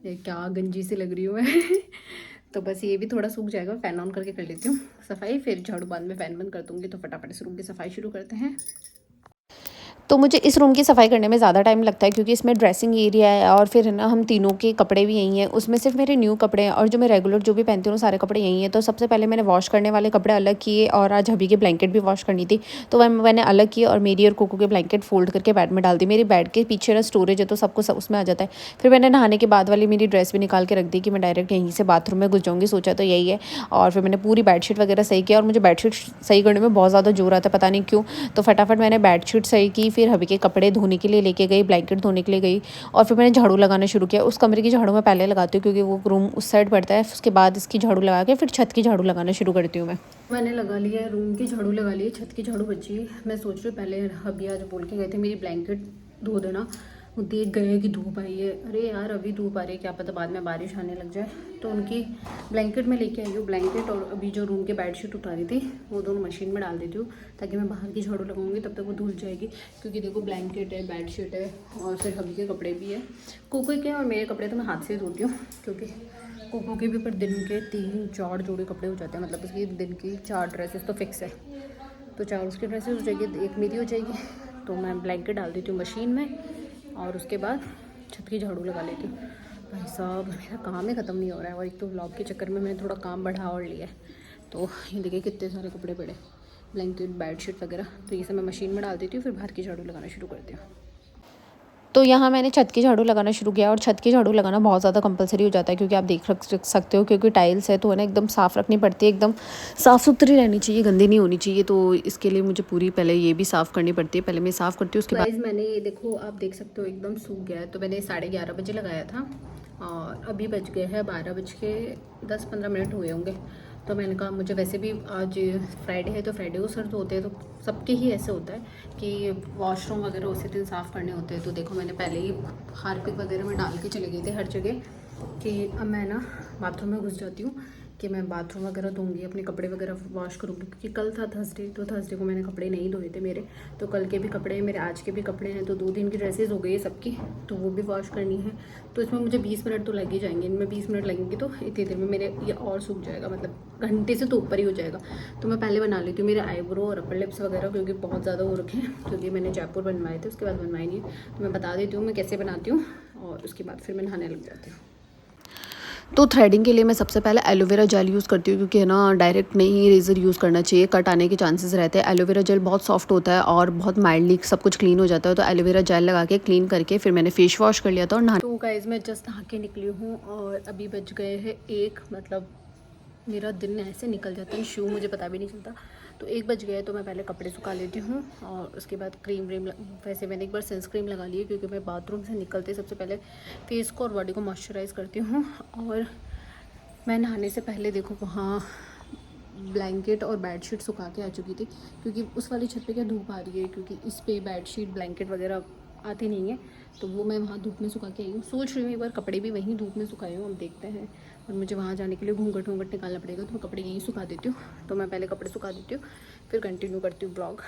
ये क्या गंजी सी लग रही हूँ मैं। तो बस ये भी थोड़ा सूख जाएगा। फ़ैन ऑन करके कर लेती हूँ सफाई, फिर झाड़ू बाद में फ़ैन बंद कर दूँगी। तो फटाफट इस रूम की सफाई शुरू करते हैं। तो मुझे इस रूम की सफाई करने में ज़्यादा टाइम लगता है, क्योंकि इसमें ड्रेसिंग एरिया है, और फिर ना हम तीनों के कपड़े भी यहीं हैं। उसमें सिर्फ मेरे न्यू कपड़े हैं, और जो मैं रेगुलर जो भी पहनती हूँ सारे कपड़े यहीं हैं। तो सबसे पहले मैंने वॉश करने वाले कपड़े अलग किए, और आज हबी की ब्लैंकेट भी वॉश करनी थी, तो वह मैंने अलग किए, और मेरी और कोको के ब्लैंकेट फोल्ड करके बेड में डाल दी। मेरी बेड के पीछे ना स्टोरेज है, तो सबको सब उसमें आ जाता है। फिर मैंने नहाने के बाद वाली मेरी ड्रेस भी निकाल के रख दी, कि मैं डायरेक्ट यहीं से बाथरूम में घुस जाऊँगी, सोचा तो यही है। और फिर मैंने पूरी बेडशीट वगैरह सही किया, और मुझे बेडशीट सही करने में बहुत ज़्यादा जोर आता है, पता नहीं क्यों। तो फटाफट मैंने बेडशीट सही की, फिर हबी के कपड़े धोने के लिए लेके गई, ब्लैंकेट धोने के लिए गई, और फिर मैंने झाड़ू लगाना शुरू किया। उस कमरे की झाड़ू मैं पहले लगाती हूँ, क्योंकि वो रूम उस साइड पड़ता है। उसके बाद इसकी झाड़ू लगा के फिर छत की झाड़ू लगाना शुरू करती हूँ। मैंने लगा लिया है, रूम की झाड़ू लगा ली है, छत की झाड़ू बची है। मैं सोच रही हूँ पहले हबी आज बोल के गए थे मेरी ब्लैंकेट धो देना। वो देख गए कि धूप आई है, अरे यार अभी धूप आ रही है, क्या पता बाद में बारिश आने लग जाए। तो उनकी ब्लैंकेट में लेके आई हूँ, ब्लैंकेट और अभी जो रूम के बेडशीट उतारी थी वो दोनों मशीन में डाल देती हूँ, ताकि मैं बाहर की झाड़ू लगाऊंगी तब तक वो धुल जाएगी। क्योंकि देखो ब्लैंकेट है, बेडशीट है, और फिर हबी के कपड़े भी है, कोको के, और मेरे कपड़े तो मैं हाथ से धोती हूँ, क्योंकि कोको के भी पर दिन के 3-4 जोड़े कपड़े हो जाते हैं। मतलब उसकी दिन की 4 ड्रेसेस तो फिक्स है, तो 4 उसकी ड्रेसेस हो जाएगी, 1 मेरी हो जाएगी। तो मैं ब्लैंकेट डाल देती हूँ मशीन में और उसके बाद छत की झाड़ू लगा लेती हूँ। भाई साहब मेरा काम ही ख़त्म नहीं हो रहा है और एक तो व्लॉग के चक्कर में मैंने थोड़ा काम बढ़ा और लिया है। तो ये देखिए कितने सारे कपड़े पड़े, ब्लैंकेट, बेडशीट वगैरह। तो ये सब मैं मशीन में डाल देती हूँ, फिर बाहर की झाड़ू लगाना शुरू करती हूँ। तो यहाँ मैंने छत की झाड़ू लगाना शुरू किया और छत की झाड़ू लगाना बहुत ज़्यादा कंपलसरी हो जाता है क्योंकि आप देख सकते हो क्योंकि टाइल्स है तो है ना एकदम साफ़ रखनी पड़ती है, एकदम साफ़ सुथरी रहनी चाहिए, गंदी नहीं होनी चाहिए। तो इसके लिए मुझे पूरी पहले ये भी साफ़ करनी पड़ती है, पहले मैं साफ़ करती हूँ उसके बाद। मैंने ये देखो, आप देख सकते हो एकदम सूख गया है। तो मैंने 11:30 बजे लगाया था और अभी बज गए हैं 12:10-15 हुए होंगे। तो मैंने कहा मुझे वैसे भी आज फ्राइडे है तो फ्राइडे को सर्द होते हैं, तो सबके ही ऐसे होता है कि वॉशरूम वगैरह उसी दिन साफ़ करने होते हैं। तो देखो मैंने पहले ही हार्पिक वगैरह में डाल के चले गए थे हर जगह कि अब मैं ना बाथरूम में घुस जाती हूँ कि मैं बाथरूम वगैरह धोंगी, अपने कपड़े वगैरह वॉश करूँगी क्योंकि कल था थर्सडे, तो थर्सडे को मैंने कपड़े नहीं धोए थे मेरे। तो कल के भी कपड़े हैं मेरे, आज के भी कपड़े हैं, तो 2 दिन की ड्रेसेस हो गई है सबकी, तो वो भी वॉश करनी है। तो इसमें मुझे 20 मिनट तो लग ही जाएंगे, इनमें 20 मिनट लगेंगे तो इतनी देर में मेरे ये और सूख जाएगा, मतलब घंटे से तो ऊपर ही हो जाएगा। तो मैं पहले बना लेती हूँ मेरे आईब्रो और अपर लिप्स वगैरह क्योंकि बहुत ज़्यादा हो रखे हैं, क्योंकि मैंने जयपुर बनवाए थे उसके बाद बनवाए नहीं। तो मैं बता देती हूँ मैं कैसे बनाती हूँ और उसके बाद फिर मैं नहाने लग जाती हूँ। तो थ्रेडिंग के लिए मैं सबसे पहले एलोवेरा जेल यूज़ करती हूँ क्योंकि है ना डायरेक्ट नहीं रेज़र यूज़ करना चाहिए, कट आने के चांसेस रहते हैं। एलोवेरा जेल बहुत सॉफ्ट होता है और बहुत माइल्डली सब कुछ क्लीन हो जाता है। तो एलोवेरा जेल लगा के क्लीन करके फिर मैंने फेस वॉश कर लिया था और नहा। तो गाइस मैं जस्ट नहा के निकली हूँ और अभी बज गए हैं 1, मतलब मेरा दिन ऐसे निकल जाता है शू, मुझे पता भी नहीं चलता। तो 1 बज गया है तो मैं पहले कपड़े सुखा लेती हूँ और उसके बाद क्रीम व्रीम वैसे मैंने एक बार सनस्क्रीन लगा ली है क्योंकि मैं बाथरूम से निकलते सबसे पहले फेस को और बॉडी को मॉइस्चराइज़ करती हूँ। और मैं नहाने से पहले देखो वहाँ ब्लैंकेट और बेडशीट सुखा के आ चुकी थी क्योंकि उस वाली छत पे क्या धूप आ रही है, क्योंकि इस पे बेडशीट ब्लैंकेट वगैरह आती नहीं है, तो वो मैं वहाँ धूप में सुखा के आई हूँ। सोच रही हूँ एक बार कपड़े भी वहीं धूप में सुखाई हूँ, अब देखते हैं। और मुझे वहाँ जाने के लिए घूंघट निकालना पड़ेगा, तो मैं कपड़े यहीं सुखा देती हूँ। तो मैं पहले कपड़े सुखा देती हूँ फिर कंटिन्यू करती हूँ ब्लॉग।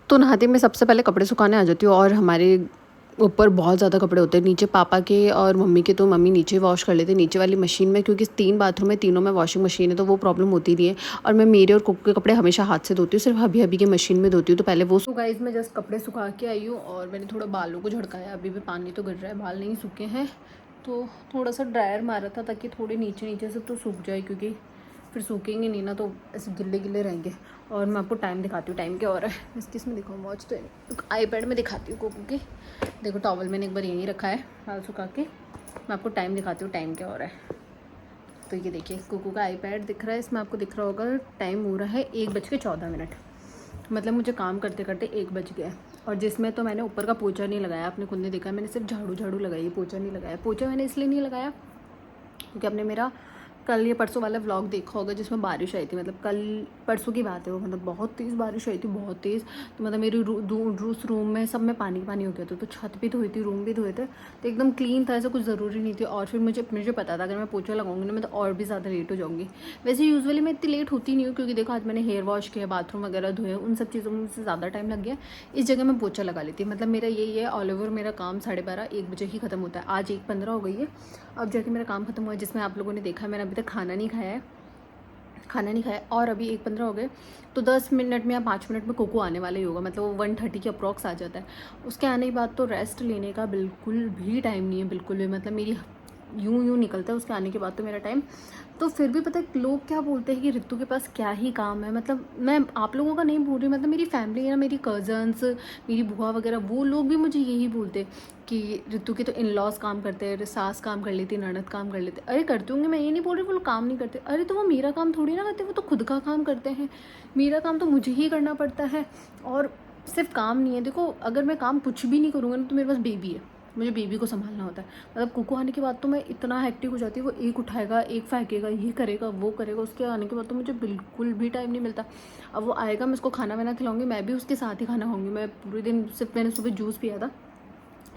तो नहाते में सबसे पहले कपड़े सुखाने आ जाती हूँ और हमारे ऊपर बहुत ज़्यादा कपड़े होते हैं, नीचे पापा के और मम्मी के, तो मम्मी नीचे वॉश कर लेते हैं नीचे वाली मशीन में क्योंकि 3 बाथरूम है, तीनों में वॉशिंग मशीन है तो वो प्रॉब्लम होती नहीं है। और मैं मेरे और कुक के कपड़े हमेशा हाथ से धोती हूँ, सिर्फ अभी की मशीन में धोती हूँ। तो पहले वो। तो गाइस मैं जस्ट कपड़े सुखा के आई हूँ और मैंने थोड़ा बालों को झड़काया, अभी भी पानी तो गिर रहा है, बाल नहीं सूखे हैं। तो थोड़ा सा ड्रायर मारा था ताकि थोड़े नीचे से तो सूख जाए, क्योंकि फिर सूखेंगे नहीं ना तो ऐसे गिले रहेंगे। और मैं आपको टाइम दिखाती हूँ, टाइम क्या हो रहा है। इसमें दिखाऊँ, वॉच तो आईपैड में दिखाती हूँ कोको की। देखो टॉवल मैंने एक बार यहीं रखा है बाल सुखा के, मैं आपको टाइम दिखाती हूँ टाइम क्या हो रहा है। तो ये देखिए कोको का आईपैड दिख रहा है, इसमें आपको दिख रहा होगा टाइम हो रहा है 1:14, मतलब मुझे काम करते करते 1 बज गया। और जिसमें तो मैंने ऊपर का पोछा नहीं लगाया, आपने खुद ने देखा, मैंने सिर्फ झाड़ू लगाई, पोछा नहीं लगाया। पोछा मैंने इसलिए नहीं लगाया क्योंकि आपने मेरा कल या परसों वाला व्लॉग देखा होगा जिसमें बारिश आई थी, मतलब कल परसों की बात है वो, मतलब बहुत तेज़ बारिश आई थी, बहुत तेज़। तो मतलब मेरी उस रूम में सब में पानी हो गया था, तो छत भी धोई थी, रूम भी धोए थे, तो एकदम क्लीन था, ऐसा कुछ ज़रूरी नहीं थी। और फिर मुझे पता था अगर मैं पोछा लगाऊंगी ना मैं तो और भी ज़्यादा लेट हो जाऊँगी। वैसे यूजुअली मैं इतनी लेट होती नहीं हूँ क्योंकि देखो आज मैंने हेयर वॉश किया, बाथरूम वगैरह धोए, उन सब चीज़ों में से ज़्यादा टाइम लग गया। इस जगह मैं पोछा लगा लेती, मतलब मेरा यही है ऑल ओवर मेरा काम 12:30-1 बजे ही ख़त्म होता है। आज 1:15 हो गई है, अब जाके मेरा काम खत्म हुआ है, जिसमें आप लोगों ने देखा मैंने अभी तक खाना नहीं खाया और अभी 1:15 हो गए। तो 10 मिनट में या 5 मिनट में कोको आने वाला ही होगा, मतलब वो 1:30 के अप्रॉक्स आ जाता है। उसके आने के बाद तो रेस्ट लेने का बिल्कुल भी टाइम नहीं है, बिल्कुल भी, मतलब मेरी यूं निकलता है उसके आने के बाद तो मेरा टाइम। तो फिर भी पता है लोग क्या बोलते हैं कि रितु के पास क्या ही काम है, मतलब मैं आप लोगों का नहीं बोल रही, मतलब मेरी फैमिली है ना, मेरी कज़न्स, मेरी बुआ वगैरह, वो लोग भी मुझे यही बोलते कि रितु के तो इन लॉज काम करते हैं, सास काम कर लेती, ननद काम कर लेते। अरे करती होंगे, मैं ये नहीं बोल रही वो लोग काम नहीं करते, अरे तो वो मेरा काम थोड़ी ना करते, वो तो खुद का काम करते हैं, मेरा काम तो मुझे ही करना पड़ता है। और सिर्फ काम नहीं है, देखो अगर मैं काम कुछ भी नहीं करूँगा ना तो मेरे पास बेबी है, मुझे बेबी को संभालना होता है। मतलब कुकू आने के बाद तो मैं इतना हेक्टिक हो जाती है, वो एक उठाएगा, एक फेंकेगा, ये करेगा, वो करेगा, उसके आने के बाद तो मुझे बिल्कुल भी टाइम नहीं मिलता। अब वो आएगा, मैं उसको खाना वाना खिलाऊंगी, मैं भी उसके साथ ही खाना खाऊंगी। मैं पूरे दिन सिर्फ मैंने सुबह जूस पिया था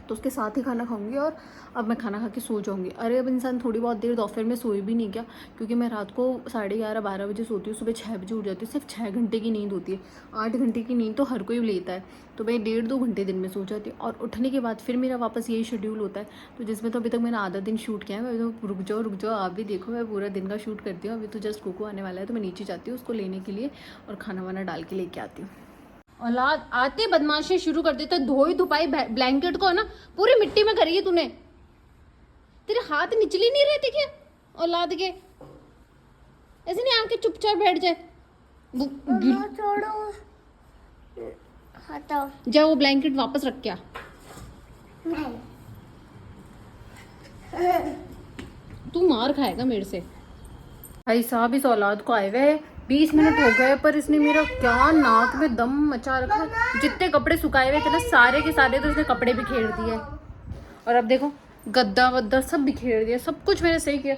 तो उसके साथ ही खाना खाऊंगी और अब मैं खाना खा के सो जाऊंगी। अरे अब इंसान थोड़ी बहुत देर दोपहर में सोए भी नहीं क्या, क्योंकि मैं रात को 11:30-12 बजे सोती हूँ, सुबह 6 बजे उठ जाती हूँ। सिर्फ 6 घंटे की नींद होती है, 8 घंटे की नींद तो हर कोई लेता है, तो मैं 1.5-2 घंटे दिन में सो जाती हूँ। और उठने के बाद फिर मेरा वापस यही शेड्यूल होता है, तो जिसमें तो अभी तक मैंने आधा दिन शूट किया है। मैं तो रुक जाओ आप भी देखो, मैं पूरा दिन का शूट करती हूँ। अभी तो जस्ट कोको आने वाला है तो मैं नीचे जाती हूँ उसको लेने के लिए और खाना वाना डाल के लेके आती हूँ। औलाद आते बदमाशी शुरू कर देता, धोई धुपाई ब्लैंकेट को ना पूरी मिट्टी में करी है तूने। तेरे हाथ निचली नहीं रहते क्या औलाद के? ऐसे नहीं आके चुपचाप बैठ जाए। छोड़ो, हटाओ। जा वो ब्लैंकेट वापस रख क्या। नहीं। तू मार खाएगा मेरे से। भाई साहब इस औलाद को आए हुए 20 मिनट हो गए, पर इसने मेरा क्या नाक में दम मचा रखा है। जितने कपड़े सुखाए हुए थे ना सारे के सारे, तो इसने कपड़े बिखेर दिए। और अब देखो गद्दा वद्दा सब बिखेर दिया, सब कुछ मैंने सही किया।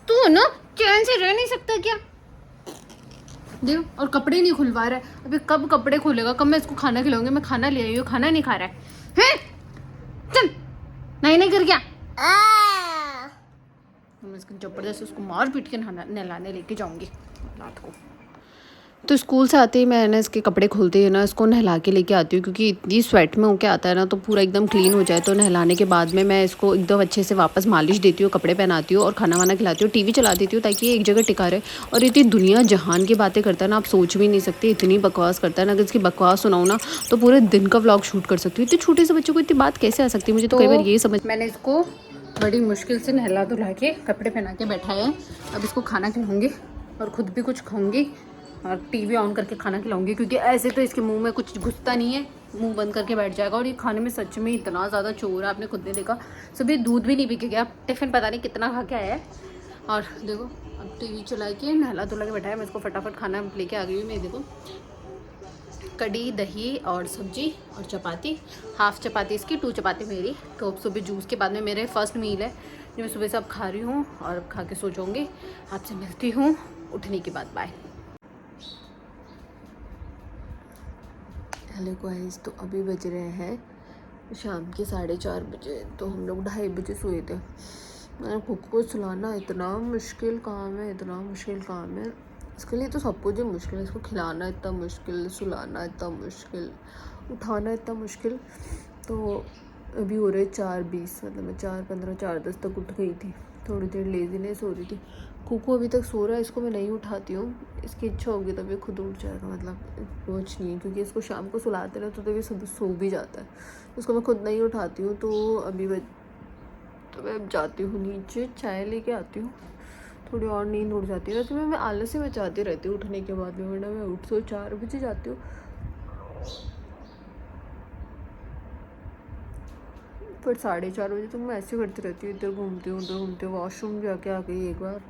तू ना चैन से रह नहीं सकता क्या? देखो, और कपड़े नहीं खुलवा रहा है। अभी कब कपड़े खोलेगा, कब मैं इसको खाना खिलाऊंगी? मैं खाना ले आई हूँ, खाना नहीं खा रहा है। चल नहीं कर क्या? मैं इसको जबरदस्त उसको मार पीट के नहलाने लेके जाऊंगी रात को। तो स्कूल से आते ही मैं ना इसके कपड़े खुलते ही ना इसको नहला के लेके आती हूँ, क्योंकि इतनी स्वेट में होके आता है ना, तो पूरा एकदम क्लीन हो जाए। तो नहलाने के बाद में मैं इसको एकदम अच्छे से वापस मालिश देती हूँ, कपड़े पहनाती हूँ और खाना वाना खिलाती हूँ, टीवी चला देती हूँ ताकि ये एक जगह टिका रहे। और इतनी दुनिया जहान की बातें करता है ना, आप सोच भी नहीं सकते, इतनी बकवास करता है ना। अगर इसकी बकवास सुनाऊँ ना तो पूरे दिन का व्लॉग शूट कर सकती हूँ। इतने छोटे से बच्चों को इतनी बात कैसे आ सकती है, मुझे तो कई बार ये समझ। मैंने इसको बड़ी मुश्किल से नहला धुला के कपड़े पहना के बैठाया है। अब इसको खाना खिलाऊंगी और खुद भी कुछ खाऊंगी और टीवी ऑन करके खाना खिलाऊंगी, क्योंकि ऐसे तो इसके मुंह में कुछ घुसता नहीं है, मुंह बंद करके बैठ जाएगा। और ये खाने में सच में इतना ज़्यादा चोर है, आपने खुद ने देखा। सुबह दूध भी नहीं पी के गया, टिफ़िन पता नहीं कितना खा के आया है। और देखो अब टीवी चला के नहला धुला के बैठा है। मैं इसको फटाफट खाना लेके आ गई हूँ। मैं देखो कड़ी दही और सब्जी और चपाती, हाफ चपाती इसकी, 2 चपाती मेरी। तो अब सुबह जूस के बाद में मेरे फर्स्ट मील है जो मैं सुबह से अब खा रही हूँ, और अब खा के सो जाऊँगी। आपसे मिलती हूँ उठने के बाद। बाय। हेलो गाइस, तो अभी बज रहे हैं शाम के 4:30 बजे। तो हम लोग 2:30 बजे सोए थे। मैंने खुद को सुलाना इतना मुश्किल काम है, इतना मुश्किल काम है। इसके लिए तो सब कुछ ही मुश्किल है। इसको खिलाना इतना मुश्किल, सुलाना इतना मुश्किल, उठाना इतना मुश्किल। तो अभी हो रहे 4:20, मतलब मैं 4:15 4:10 तक उठ गई थी। थोड़ी देर लेजीनेस हो रही थी। कुकू अभी तक सो रहा है, इसको मैं नहीं उठाती हूँ। इसकी इच्छा होगी तब ये खुद उठ जाएगा, मतलब कुछ नहीं है, क्योंकि इसको शाम को सुलाते ना तो ये सब सो भी जाता है। उसको मैं खुद नहीं उठाती हूँ। तो अभी तो मैं जाती हूँ नीचे, चाय लेके आती हूँ। थोड़ी और नींद उड़ जाती है ना, तो मैं आलस ही मचाती रहती हूँ उठने के बाद में, वरना मैं उठ तो 4 बजे जाती हूँ। पर 4:30 बजे तक मैं ऐसे करती रहती हूँ, इधर घूमती हूँ उधर घूमती हूँ। वॉशरूम जाके आ गई एक बार।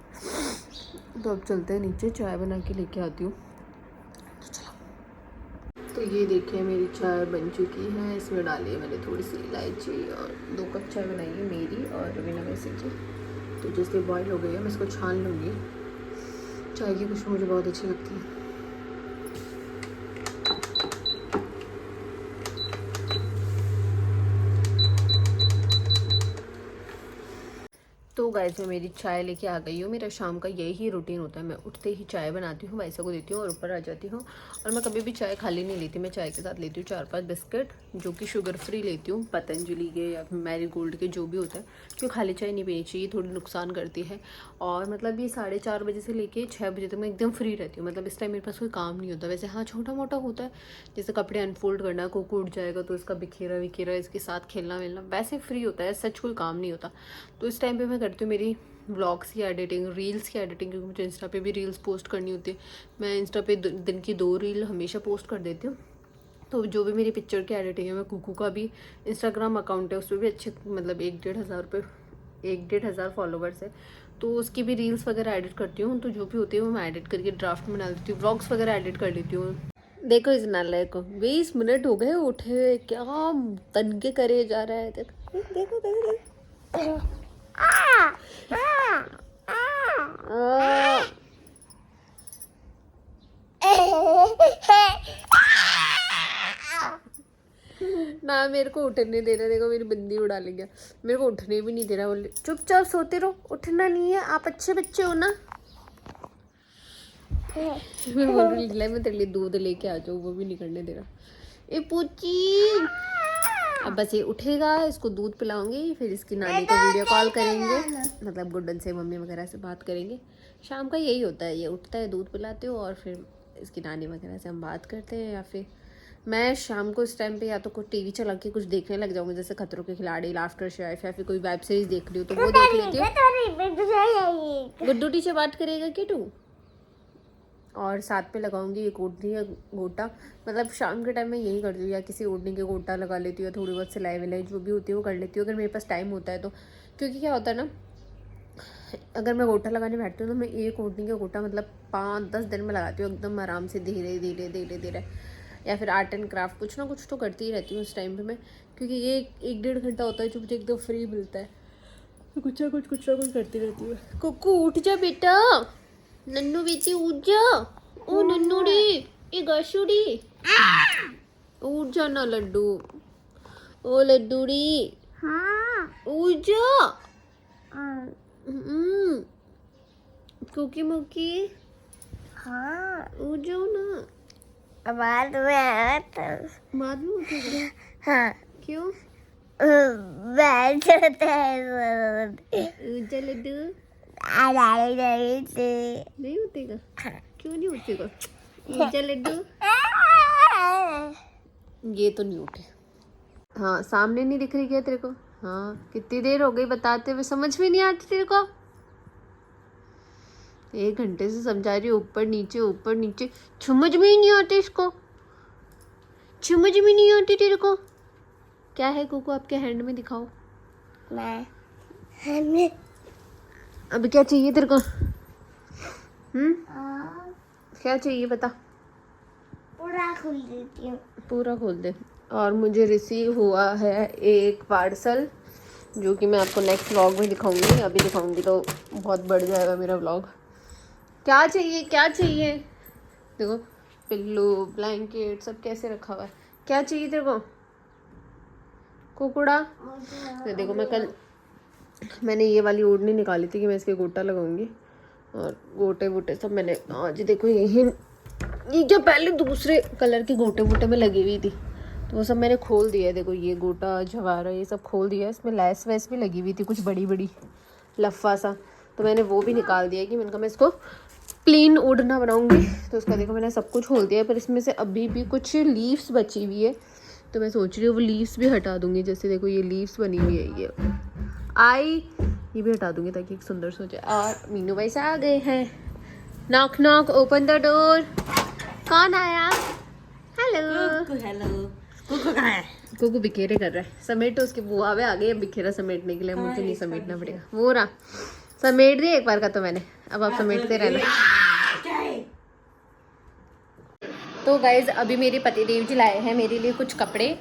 तो अब चलते हैं नीचे, चाय बना के लेके आती हूँ। तो चलो। तो ये देखिए मेरी चाय बन चुकी है। इसमें डाली है मैंने थोड़ी सी इलायची, और 2 कप चाय बनाई है मेरी और रवीना वैसे की। तो जिसके बॉयल हो गई है मैं इसको छान लूँगी। चाय की खुशबू मुझे बहुत अच्छी लगती है। तो गाइस मैं मेरी चाय लेके आ गई हूँ। मेरा शाम का यही रूटीन होता है, मैं उठते ही चाय बनाती हूँ, वैसा को देती हूँ और ऊपर आ जाती हूँ। और मैं कभी भी चाय खाली नहीं लेती, मैं चाय के साथ लेती हूँ 4-5 बिस्किट, जो कि शुगर फ्री लेती हूँ, पतंजलि के या मैरी गोल्ड के, जो भी होता है। क्योंकि खाली चाय नहीं पीनी चाहिए, थोड़ी नुकसान करती है। और मतलब ये 4:30 बजे से लेके 6 बजे तक मैं एकदम फ्री रहती हूँ। मतलब इस टाइम मेरे पास कोई काम नहीं होता। वैसे हाँ छोटा मोटा होता है, जैसे कपड़े अनफोल्ड करना, कुकू उठ जाएगा तो इसका बिखेरा विखेरा इसके साथ खेलना मिलना, वैसे फ्री होता है, सच कोई काम नहीं होता। तो इस टाइम पे मैं करती हूँ मेरी व्लॉग्स की एडिटिंग, रील्स की एडिटिंग, क्योंकि मुझे इंस्टा पे भी रील्स पोस्ट करनी होती है। मैं इंस्टा पे दिन की 2 रील हमेशा पोस्ट कर देती हूँ। तो जो भी मेरी पिक्चर की एडिटिंग है, मैं कुकू का भी इंस्टाग्राम अकाउंट है, उस पर भी अच्छे मतलब 1-1.5 हज़ार फॉलोवर्स है। तो उसकी भी रील्स वगैरह एडिट करती हूँ। तो जो भी होती है वो मैं एडिट करके ड्राफ्ट में डाल देती हूँ, व्लॉग्स वगैरह एडिट कर लेती हूँ। देखो इस नालायक को 20 मिनट हो गए उठे, क्या तनके करे जा रहा है। देखो ना मेरे को उठने दे रहा। देखो मेरी बंदी उड़ा लेंगे, मेरे को उठने भी नहीं दे रहा। बोले चुपचाप सोते रहो, उठना नहीं है, आप अच्छे बच्चे हो ना। मैं बोल रही मैं तेरे लिए दूध लेके आ जाऊँ, वो भी नहीं करने दे रहा। ए पूची, अब बस ये उठेगा, इसको दूध पिलाऊंगी, फिर इसकी नानी को वीडियो कॉल करेंगे, मतलब गुड्डन से मम्मी वगैरह से बात करेंगे। शाम का यही होता है, ये उठता है, दूध पिलाते हो और फिर इसकी नानी वगैरह से हम बात करते हैं, या फिर मैं शाम को इस टाइम पे या तो कुछ टीवी चला के कुछ देखने लग जाऊंगी, जैसे खतरों के खिलाड़ी, लाफ्टर शेफ, या फिर कोई वेब सीरीज देख रही हूँ तो वो देख लेती हूँ। गुड्डू टीचर बात करेगा कि तू, और साथ पे लगाऊंगी एक ओढ़नी या गोटा, मतलब शाम के टाइम में यही करती हूँ, या किसी ओढ़नी के गोटा लगा लेती हूँ, या थोड़ी बहुत सिलाई विलाई जो भी होती है वो कर लेती हूँ अगर मेरे पास टाइम होता है तो। क्योंकि क्या होता है ना, अगर मैं गोटा लगाने बैठती हूँ तो मैं एक ओढ़नी का गोटा मतलब 5-10 दिन में लगाती हूँ एकदम आराम से, धीरे धीरे धीरे धीरे। या फिर आर्ट एंड क्राफ्ट कुछ ना कुछ तो करती ही रहती हूँ उस टाइम पे मैं, क्योंकि ये 1-1.5 घंटा होता है जो मुझे एकदम फ्री मिलता है, तो कुछ ना कुछ करती रहती हूँ। कुकू उठ जा बेटा, नन्नू बेटी उठ जा, ओ नन्नूड़ी, ए गाशुड़ी, उठ जा ना लड्डू, ओ लड्डूड़ी, हाँ उठ जा। हाँ कुकी मुकी हाँ उठ जाओ ना। बाद में बाद में उठेगा? हाँ क्यों? बैठ जाते हैं उठ जा लड्डू। नहीं उठेगा? क्यों नहीं उठेगा? उठ जा लड्डू। ये तो नहीं उठे। हाँ, सामने नहीं दिख रही क्या तेरे को? हाँ, कितनी देर हो गई बताते हुए, समझ में नहीं आती तेरे को? 1 घंटे से समझा रही हूँ, ऊपर नीचे, समझ में ही नहीं आती इसको, समझ में नहीं आती तेरे को। क्या है कुकू आपके हैंड में, दिखाओ। मैं हमें अब क्या चाहिए तेरे को? क्या चाहिए बता? पूरा खोल देती हूँ। पूरा खोल दे। और मुझे रिसीव हुआ है एक पार्सल, जो कि मैं आपको नेक्स्ट व्लॉग में दिखाऊंगी। अभी दिखाऊंगी तो बहुत बढ़ जाएगा मेरा व्लॉग। क्या चाहिए? देखो पिल्लू, ब्लैंकेट सब कैसे रखा हुआ है। क्या चाहिए तेरे को कुकुड़ा? तो देखो मैंने ये वाली ओढ़नी निकाली थी कि मैं इसके गोटा लगाऊंगी, और गोटे वोटे सब मैंने आज देखो ये क्या पहले दूसरे कलर के गोटे वोटे में लगी हुई थी, तो वो सब मैंने खोल दिया है। देखो ये गोटा जवारा ये सब खोल दिया है। इसमें लैस वैस भी लगी हुई थी कुछ बड़ी लफ़ा सा, तो मैंने वो भी निकाल दिया कि मैंने कहा मैं इसको प्लेन ओढ़ना बनाऊंगी। तो उसका देखो मैंने सब कुछ खोल दिया है, पर इसमें से अभी भी कुछ लीव्स बची हुई है, तो मैं सोच रही हूँ वो लीव्स भी हटा दूंगी। जैसे देखो ये लीव्स बनी हुई है, ये भी हटा दूंगी ताकि एक सुंदर से हो जाए। और मीनू भाई से आ गए हैं। Knock knock, open the door. कौन आया? हेलो। कुकू कहाँ है? कुकू बिखेरे कर रहा है। समेट उसके बुआ वे आ गए बिखेरा समेटने के लिए, मुझे नहीं समेटना पड़ेगा। वो रहा समेट दिया एक बार का तो मैंने, अब आप समेटते रहना। तो गाइज अभी मेरे पतिदेव जी लाए हैं मेरे लिए कुछ कपड़े,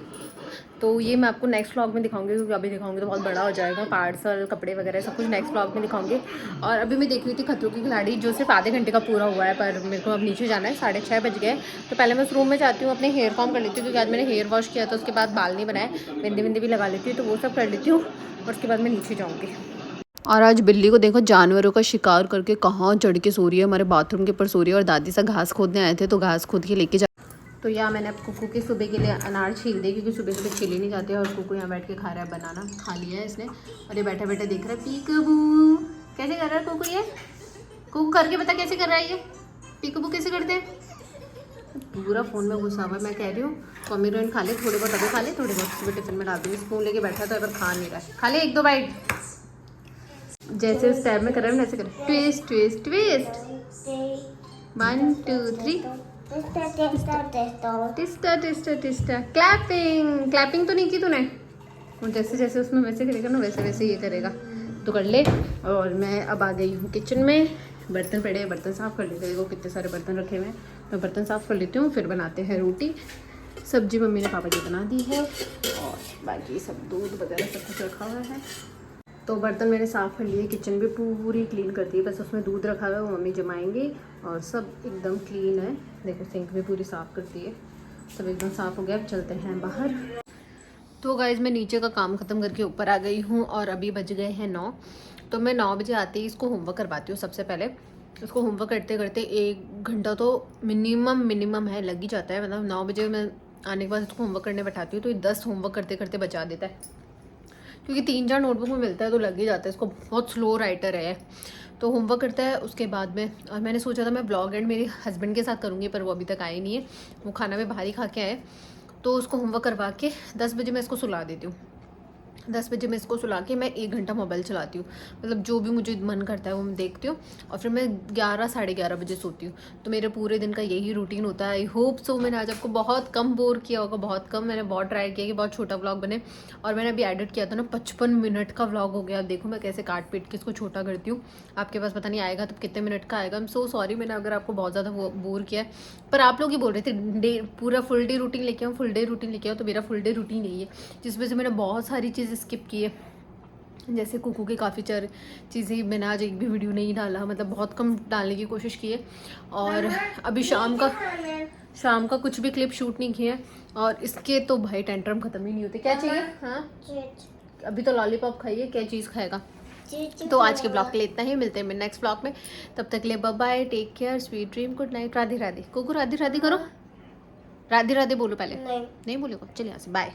तो ये मैं आपको नेक्स्ट व्लॉग में दिखाऊंगी, क्योंकि अभी दिखाऊंगी तो बहुत बड़ा हो जाएगा। पार्सल, कपड़े वगैरह सब कुछ नेक्स्ट व्लॉग में दिखाऊंगी। और अभी मैं देख रही थी खतरों की खिलाड़ी, जो सिर्फ आधे घंटे का पूरा हुआ है, पर मेरे को अब नीचे जाना है, 6:30 बज गए। तो पहले मैं उस रूम में जाती हूँ, अपने हेयर कॉम कर लेती हूँ, क्योंकि आज मैंने हेयर वॉश किया था, उसके बाद बाल नहीं बनाए, बिंदी भी लगा लेती हूँ, तो वो सब कर लेती हूँ, और उसके बाद मैं नीचे जाऊँगी। और आज बिल्ली को देखो जानवरों का शिकार करके कहाँ चढ़ के सो रही है, हमारे बाथरूम के ऊपर सो रही है। और दादी सा घास खोदने आए थे तो घास खोद के लेके जा। तो यहाँ मैंने अब कुकू के सुबह के लिए अनार छील दिए, क्योंकि सुबह छीले नहीं जाते हैं। और कुकू यहाँ बैठ के खा रहा है बनाना, खा लिया है इसने, और ये बैठा बैठा देख रहा है पीकबू कैसे कर रहा है कुकू। ये कुकू करके बता कैसे कर रहा है, ये पीकबू कैसे करते हैं। पूरा फ़ोन में घुसा हुआ है। मैं कह रही हूँ पॉमीग्रेनेट खा ले, थोड़े बहुत अभी खा ले, थोड़े बहुत सुबह टिफिन में डाल दूँगी। स्पून लेके बैठा तो अगर खा नहीं रहा है, खा ले 1-2 बाइट। जैसे उस टाइम में कर रहा है वैसे कर, twist twist twist, 1 2 3, Teesta. Clapping तो नहीं की तूने। और जैसे जैसे उसमें वैसे करेगा ना, वैसे वैसे ये करेगा, तो कर ले। और मैं अब आ गई हूँ किचन में, बर्तन पड़े हैं, बर्तन साफ़ कर लेते हैं। देखो कितने सारे बर्तन रखे हुए हैं, मैं बर्तन साफ़ कर लेती हूँ, फिर बनाते हैं रोटी। सब्जी मम्मी ने पापा जी बना दी है, और बाकी सब दूध वगैरह सब कुछ रखा हुआ है। तो बर्तन मैंने साफ़ कर लिए, किचन भी पूरी क्लीन कर दी है, बस उसमें दूध रखा हुआ है, वो मम्मी जमाएंगे, और सब एकदम क्लीन है। देखो सिंक भी पूरी साफ़ कर दी है, सब एकदम साफ़ हो गया। अब चलते हैं बाहर। तो गाइज़ मैं नीचे का काम ख़त्म करके ऊपर आ गई हूँ, और अभी बज गए हैं 9। तो मैं 9 बजे आते ही इसको होमवर्क करवाती हूँ। सबसे पहले इसको होमवर्क करते करते 1 घंटा तो मिनिमम है, लग ही जाता है। मतलब 9 बजे मैं आने के बाद इसको होमवर्क करने बैठाती हूँ, तो 10 होमवर्क करते करते बचा देता है, क्योंकि 3-4 नोटबुक में मिलता है तो लग ही जाता है। इसको बहुत स्लो राइटर है, तो होमवर्क करता है। उसके बाद में, और मैंने सोचा था मैं ब्लॉग एंड मेरे हस्बैंड के साथ करूँगी, पर वो अभी तक आए नहीं है, वो खाना में बाहर ही खा के आए। तो उसको होमवर्क करवा के 10 बजे मैं इसको सुला देती हूँ। 10 बजे मैं इसको सुला के मैं 1 घंटा मोबाइल चलाती हूँ, मतलब जो भी मुझे मन करता है वो मैं देखती हूँ, और फिर मैं 11 साढ़े 11 बजे सोती हूँ। तो मेरे पूरे दिन का यही रूटीन होता है। आई होप सो मैंने आज आपको बहुत कम बोर किया होगा, बहुत कम। मैंने बहुत ट्राई किया कि बहुत छोटा व्लॉग बने, और मैंने अभी एडिट किया था ना 55 मिनट का व्लॉग हो गया। देखो मैं कैसे काट पीट के इसको छोटा करती हूँ। आपके पास पता नहीं आएगा तब कितने मिनट का आएगा। आई एम सो सॉरी मैंने अगर आपको बहुत ज़्यादा बोर किया है, पर आप लोग ही बोल रहे थे डे पूरा फुल डे रूटीन लेके आओ, फुल डे रूटीन लेके आओ। तो मेरा फुल डे रूटीन यही है, जिसमें से मैंने बहुत सारी चीज़ स्किप की है। जैसे कुकू की काफ़ी चीज़ें मैंने आज एक भी वीडियो नहीं डाला, मतलब बहुत कम डालने की कोशिश की है। और अभी शाम का कुछ भी क्लिप शूट नहीं किया है। और इसके तो भाई टेंट्रम ख़त्म ही नहीं होते। क्या चाहिए? हाँ अभी तो लॉलीपॉप खाइए, क्या चीज़ खाएगा। तो आज के ब्लॉग के लिए इतना ही, मिलते हैं मैं नेक्स्ट ब्लॉग में। तब तक के लिए bye bye, take care, sweet dream, good night, Radhe Radhe. Kuku Radhe Radhe करो, राधे राधे बोलो पहले। नहीं बोलेगा, चलिए यहाँ से बाय।